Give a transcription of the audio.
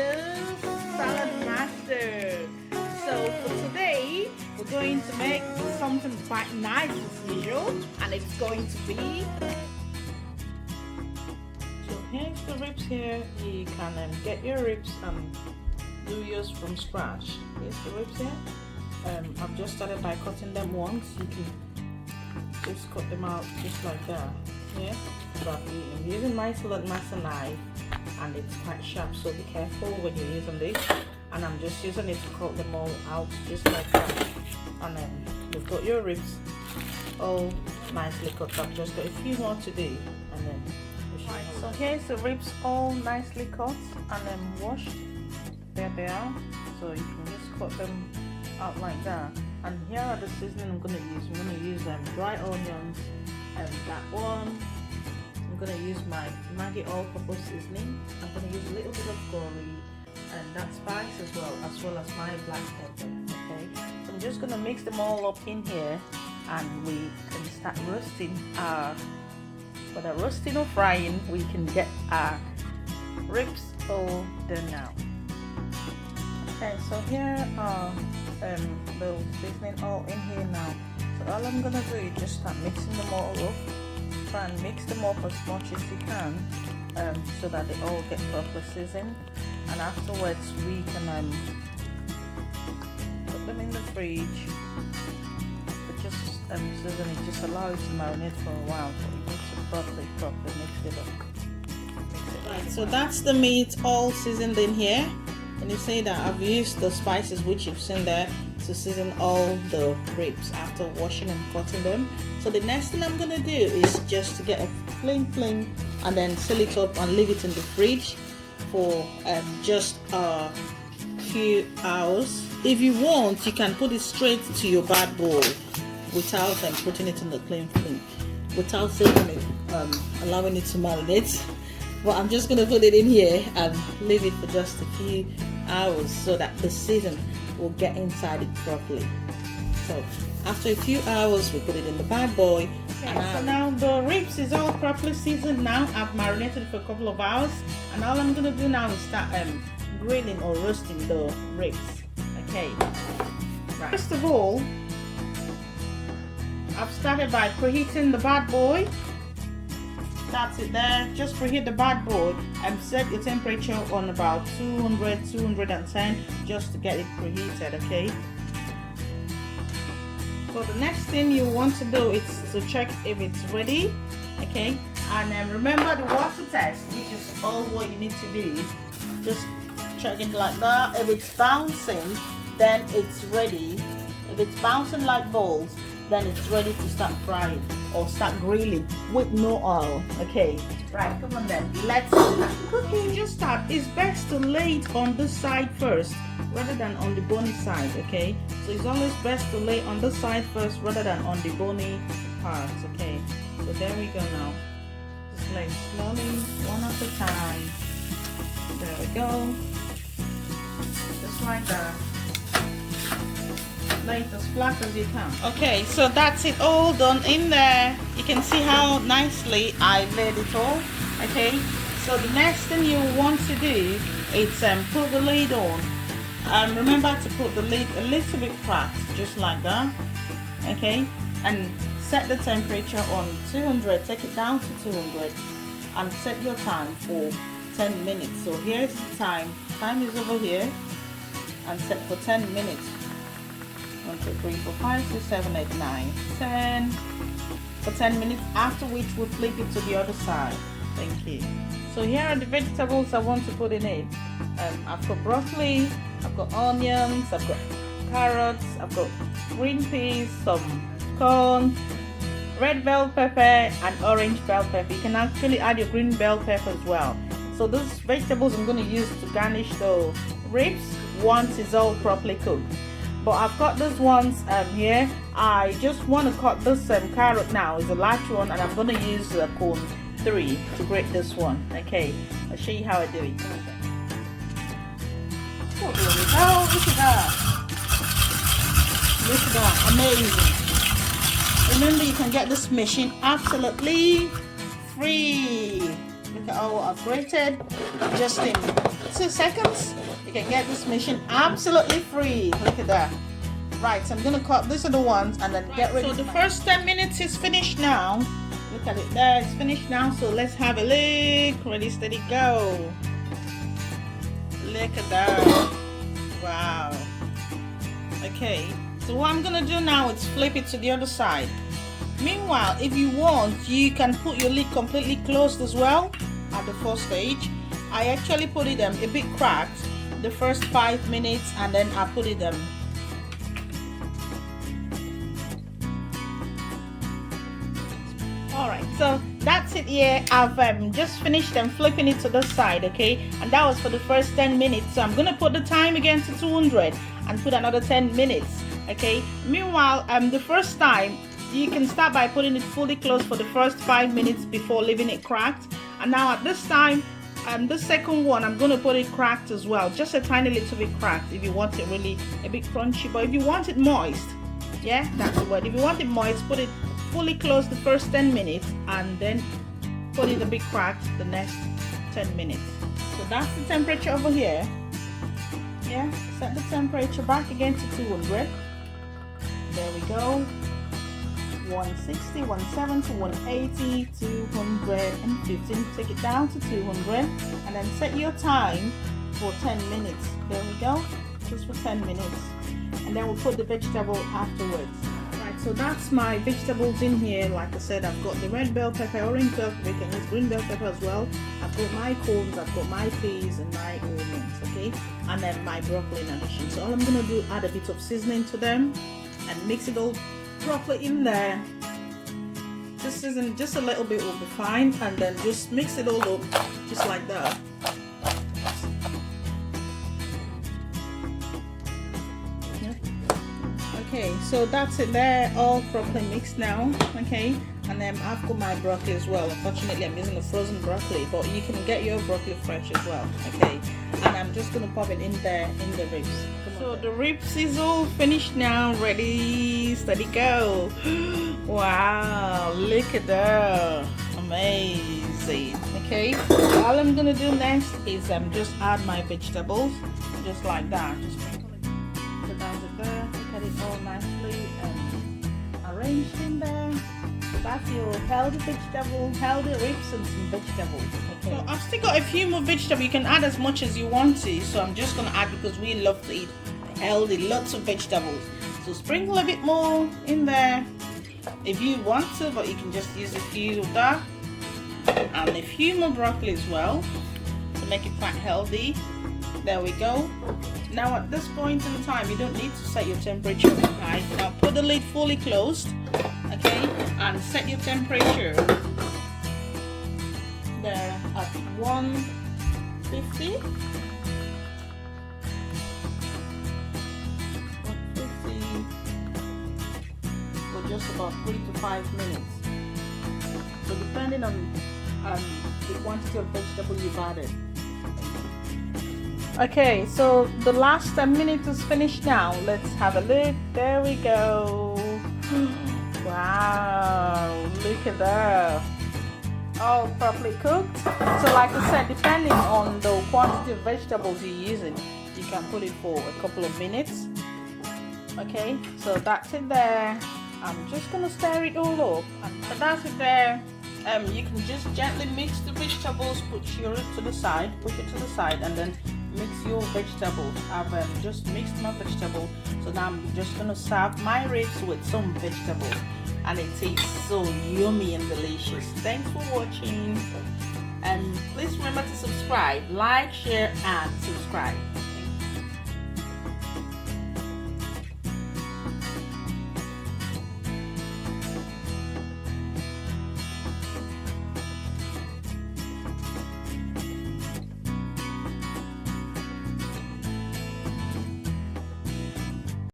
to Saladmaster. So for today, we're going to make something quite nice as usual, and it's going to be. So here's the ribs here. You can get your ribs and do yours from scratch. Here's the ribs here. I've just started by cutting them once. You can just cut them out just like that. Yeah, but I'm using my Saladmaster knife and it's quite sharp, so be careful when you're using this. And I'm just using it to cut them all out just like that. And then you've got your ribs all nicely cut. I've just got a few more to do, and then right, so here's the ribs all nicely cut and then washed. There they are. So you can just cut them out like that. And here are the seasoning I'm going to use. I'm going to use dry onions and that one. I'm going to use my Maggi all-purpose seasoning. I'm going to use a little bit of curry and that spice as well as my black pepper. Okay, so I'm just going to mix them all up in here, and we can start roasting. Whether roasting or frying, we can get our ribs all done now. Okay, so here are the seasoning all in here now. So all I'm gonna do is just start mixing them all up. Try and mix them up as much as you can, so that they all get properly seasoned. And afterwards, we can put them in the fridge. But just season it, just allow it to marinate for a while. So you need to properly mix it up. Right, so that's the meat all seasoned in here. And you see that I've used the spices which you've seen there to season all the ribs after washing and cutting them. So the next thing I'm gonna do is just to get a flame and then seal it up and leave it in the fridge for just a few hours. If you want, you can put it straight to your bad bowl without putting it in the clean flame, without saving it, allowing it to marinate. But I'm just gonna put it in here and leave it for just a few hours so that the season will get inside it properly. So after a few hours, we put it in the bad boy. Okay, so now the ribs is all properly seasoned. Now I've marinated for a couple of hours, and all I'm gonna do now is start grilling or roasting the ribs. Okay. Right. First of all, I've started by preheating the bad boy. That's it there. Just preheat the bad boy and set your temperature on about 210 just to get it preheated. Okay, so the next thing you want to do is to check if it's ready. Okay, and remember the water test, which is all what you need to do. Just check it like that. If it's bouncing, then it's ready. If it's bouncing like balls, then it's ready to start frying or start grilling with no oil. Okay, right, come on then, let's start cooking. Just start. It's best to lay it on this side first rather than on the bony side. Okay, so it's always best to lay on this side first rather than on the bony parts. Okay, so there we go. Now just lay slowly, one at a time. There we go, just like that. Lay it as flat as you can. Okay, so that's it all done in there. You can see how nicely I laid it all. Okay, so the next thing you want to do is put the lid on. Remember to put the lid a little bit flat, just like that. Okay, and set the temperature on 200. Take it down to 200 and set your time for 10 minutes. So here's the time. Time is over here, and set for 10 minutes. 1, 2, 3, 4, 5, 6, 7, 8, 9, 10 for 10 minutes, after which we'll flip it to the other side. Thank you. So here are the vegetables I want to put in it. I've got broccoli, I've got onions, I've got carrots, I've got green peas, some corn, red bell pepper and orange bell pepper. You can actually add your green bell pepper as well. So those vegetables I'm going to use to garnish the ribs once it's all properly cooked. But I've got these ones here. I just want to cut this carrot now. It's a large one, and I'm going to use the cone 3 to grate this one. Okay, I'll show you how I do it. Oh, there we go. Look at that. Look at that. Amazing. Remember, you can get this machine absolutely free. Look at all what I've grated just in 2 seconds, you can get this machine absolutely free. Look at that. Right, so I'm gonna cut, these are the ones, and then get ready. So the first 10 minutes is finished now. Look at it there, it's finished now. So let's have a look. Ready, steady, go. Look at that. Wow. Okay, so what I'm gonna do now is flip it to the other side. Meanwhile, if you want, you can put your lid completely closed as well at the first stage. I actually put it a bit cracked the first 5 minutes, and then I put it Alright, so that's it here. I've just finished flipping it to the side, okay? And that was for the first 10 minutes. So I'm gonna put the time again to 200 and put another 10 minutes, okay? Meanwhile, the first time, you can start by putting it fully closed for the first 5 minutes before leaving it cracked. And now at this time, the second one, I'm gonna put it cracked as well, just a tiny little bit cracked if you want it really a bit crunchy. But if you want it moist, yeah, that's the word. If you want it moist, put it fully closed the first 10 minutes and then put it a bit cracked the next 10 minutes. So that's the temperature over here. Yeah, set the temperature back again to 200. There we go. 160, 170, 180, 215. Take it down to 200 and then set your time for 10 minutes. There we go, just for 10 minutes. And then we'll put the vegetable afterwards. Right, so that's my vegetables in here. Like I said, I've got the red bell pepper, orange bell pepper, you can use green bell pepper as well. I've got my corns, I've got my peas and my onions, okay? And then my broccoli in addition. So all I'm gonna do, add a bit of seasoning to them and mix it all properly in there. Just season, just a little bit will be fine, and then just mix it all up just like that. Yeah. Okay, so that's it there, all properly mixed now. Okay, and then I've got my broccoli as well. Unfortunately, I'm using a frozen broccoli, but you can get your broccoli fresh as well. Okay, and I'm just gonna pop it in there in the ribs. So the ribs is all finished now, ready, steady, go. Wow, look at that, amazing. Okay, all I'm gonna do next is just add my vegetables, just like that. Just sprinkle it, put it there, look at it all nicely arranged in there. So that's your healthy vegetable, healthy ribs and some vegetables. Okay. So I've still got a few more vegetables. You can add as much as you want to. So I'm just gonna add because we love to eat healthy, lots of vegetables. So sprinkle a bit more in there if you want to, but you can just use a few of that and a few more broccoli as well to make it quite healthy. There we go. Now at this point in time, you don't need to set your temperature high. Now put the lid fully closed, okay, and set your temperature there at 150. Just about 3 to 5 minutes. So depending on the quantity of vegetable you've added. Okay, so the last 10 minutes is finished now. Let's have a look. There we go. Wow, look at that. All properly cooked. So like I said, depending on the quantity of vegetables you're using, you can put it for a couple of minutes. Okay, so that's it there. I'm just gonna stir it all up, and that's it there. You can just gently mix the vegetables, put your rib to the side, push it to the side, and then mix your vegetables. I've just mixed my vegetable, so now I'm just gonna serve my ribs with some vegetables, and it tastes so yummy and delicious. Thanks for watching, and please remember to subscribe, like, share, and subscribe.